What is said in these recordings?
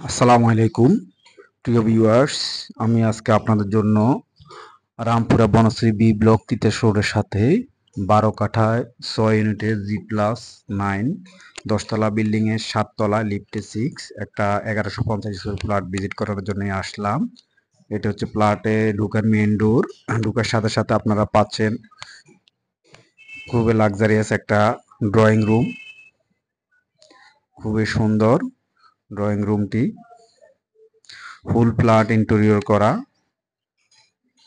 আসসালামু আলাইকুম প্রিয় ভিউয়ার্স। আমি আজকে আপনাদের জন্য রামপুরা বনশ্রী বি ব্লক তৃতীয় ফ্লোরের সাথে 12 কাঠায় 6 ইউনিটের G+9 10 তলা বিল্ডিংয়ের 7 তলা লিফটে 6 একটা 1150 স্কোয়ার ফ্ল্যাট ভিজিট করার জন্য আসলাম। এটা হচ্ছে ফ্ল্যাটে ঢুকার মেইন ডোর। ঢুকার সাথে সাথে আপনারা পাচ্ছেন খুবই লাক্সারিয়াস একটা ড্রয়িং রুম। খুবই সুন্দর ড্রয়িং রুমটি, ফুল ফ্ল্যাট ইন্টেরিয়র করা,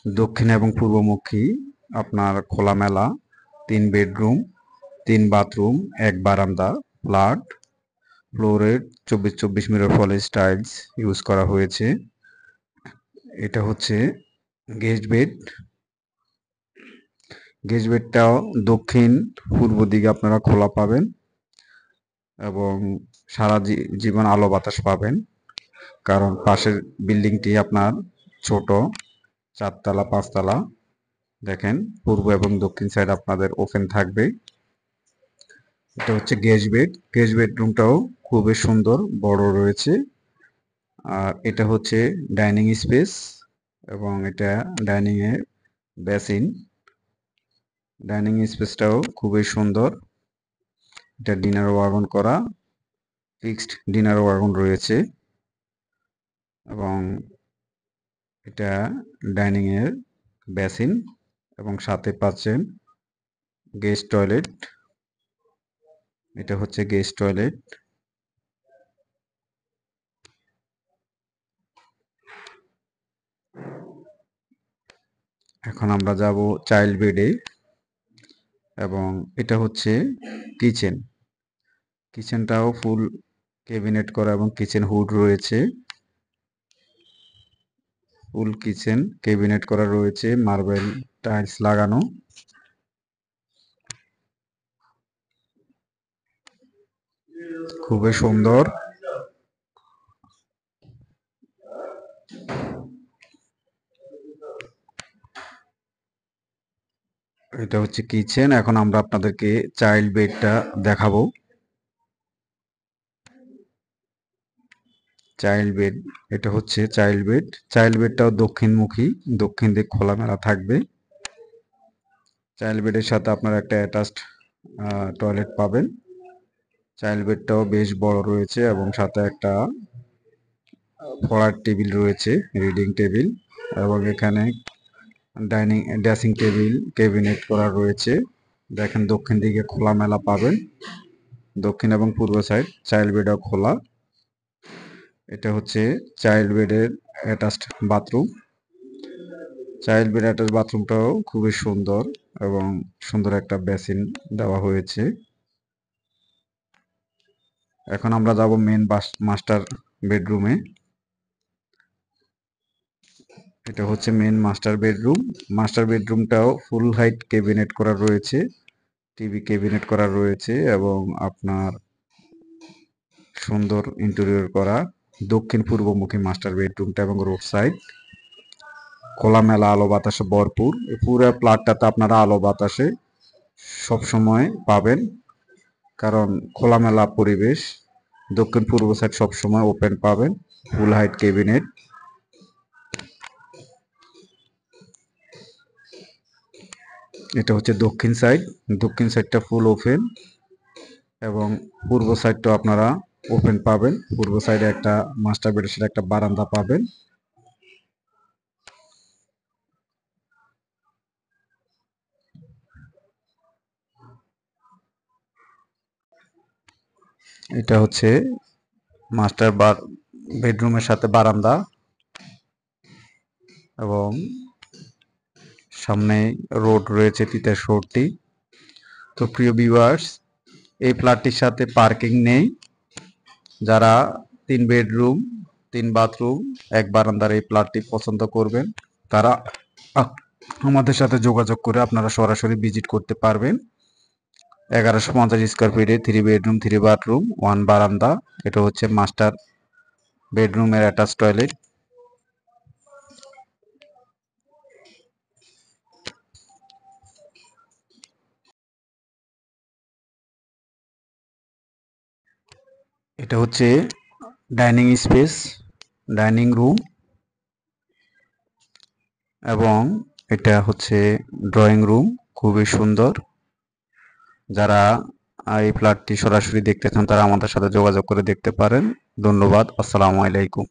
দক্ষিণ এবং পূর্বমুখী আপনার খোলামেলা 3 বেডরুম 3 বাথরুম 1 বারান্দা ফ্ল্যাট। ফ্লোরে 24 মিরর পলিশ টাইলস ইউজ করা হয়েছে। এটা হচ্ছে গেস্ট বেড। গেস্ট বেডটাও দক্ষিণ পূর্ব দিকে আপনারা খোলা পাবেন এবং সারা জীবন আলো বাতাস পাবেন, কারণ পাশের বিল্ডিংটি আপনার ছোট 4 তলা 5 তলা। দেখেন পূর্ব এবং দক্ষিণ সাইড আপনাদের ওপেন থাকবে। এটা হচ্ছে গেস্ট বেড। গেস্ট বেডরুমটাও খুবই সুন্দর বড় রয়েছে। আর এটা হচ্ছে ডাইনিং স্পেস এবং এটা ডাইনিং এর বেসিন। ডাইনিং স্পেসটাও খুবই সুন্দর। এটা ডিনার ওয়াগন করা, ফিক্সড ডিনার ওয়াগন রয়েছে এবং এটা ডাইনিং এর বেসিন এবং সাথে পাচ্ছেন গেস্ট টয়লেট। এটা হচ্ছে গেস্ট টয়লেট। এখন আমরা যাব চাইল্ড বেডে এবং এটা হচ্ছে কিচেন। কিচেনটাও ফুল ক্যাবিনেট করা এবং কিচেন হুড রয়েছে। ফুল কিচেন ক্যাবিনেট করা রয়েছে, মার্বেল টাইলস লাগানো। খুবই সুন্দর। এটা হচ্ছে কিচেন। এখন আমরা আপনাদেরকে চাইল্ড বেডটা দেখাবো। চাইল্ড বেড, এটা হচ্ছে চাইল্ড বেড। চাইল্ড বেডটাও দক্ষিণমুখী, দক্ষিণ দিক খোলামেলা থাকবে। চাইল্ড বেডের সাথে আপনারা একটা অ্যাটাচড টয়লেট পাবেন। চাইল্ড বেডটাও বেশ বড় রয়েছে এবং সাথে একটা পড়ার টেবিল রয়েছে, রিডিং টেবিল, এবং এখানে ড্রেসিং টেবিল ক্যাবিনেট করা রয়েছে। দেখেন দক্ষিণ দিকে খোলামেলা পাবেন, দক্ষিণ এবং পূর্ব সাইড চাইল্ড বেডও খোলা। এটা হচ্ছে চাইল্ড বেডের attached bathroom. Child bed attached বাথরুমটাও খুবই সুন্দর এবং সুন্দর একটা বেসিন দেওয়া হয়েছে। এখন আমরা যাব মেন মাস্টার বেডরুমে। এটা হচ্ছে মেন মাস্টার বেডরুম। মাস্টার বেডরুমটাও ফুল হাইট ক্যাবিনেট করা রয়েছে, টিভি ক্যাবিনেট করা রয়েছে এবং আপনার সুন্দর ইন্টেরিয়র করা। দক্ষিণ পূর্বমুখী মাস্টার বেডরুমটা এবং রোড সাইড খোলামেলা আলো বাতাসে ভরপুর। এই পুরো ফ্ল্যাটটাতে আপনারা আলো বাতাসে সবসময় পাবেন, কারণ খোলামেলা পরিবেশ। দক্ষিণ পূর্ব সাইড সবসময় ওপেন পাবেন। ফুল হাইট ক্যাবিনেট। এটা হচ্ছে দক্ষিণ সাইড। দক্ষিণ সাইডটা ফুল ওপেন এবং পূর্ব সাইডটাও আপনারা ওপেন পাবেন। পূর্ব সাইডে একটা মাস্টার বেডের সাথে একটা বারান্দা পাবেন। এটা হচ্ছে মাস্টার বেডরুমের সাথে বারান্দা এবং সামনে রোড রয়েছে, তিতাস রোডটি। তো প্রিয় ভিউয়ার্স, এই ফ্ল্যাটটির সাথে পার্কিং নেই। যারা 3 বেডরুম 3 বাথরুম 1 বারান্দার এই ফ্ল্যাটটি পছন্দ করবেন, তারা আমাদের সাথে যোগাযোগ করে আপনারা সরাসরি ভিজিট করতে পারবেন। 1150 স্কোয়ার ফিটে 3 বেডরুম 3 বাথরুম 1 বারান্দা। এটা হচ্ছে মাস্টার বেডরুমের অ্যাটাচ টয়লেট। এটা হচ্ছে ডাইনিং স্পেস, ডাইনিং রুম এবং এটা হচ্ছে ড্রয়িং রুম। খুবই সুন্দর। যারা এই ফ্ল্যাটটি সরাসরি দেখতে চান তারা আমাদের সাথে যোগাযোগ করে দেখতে পারেন। ধন্যবাদ। আসসালামু আলাইকুম।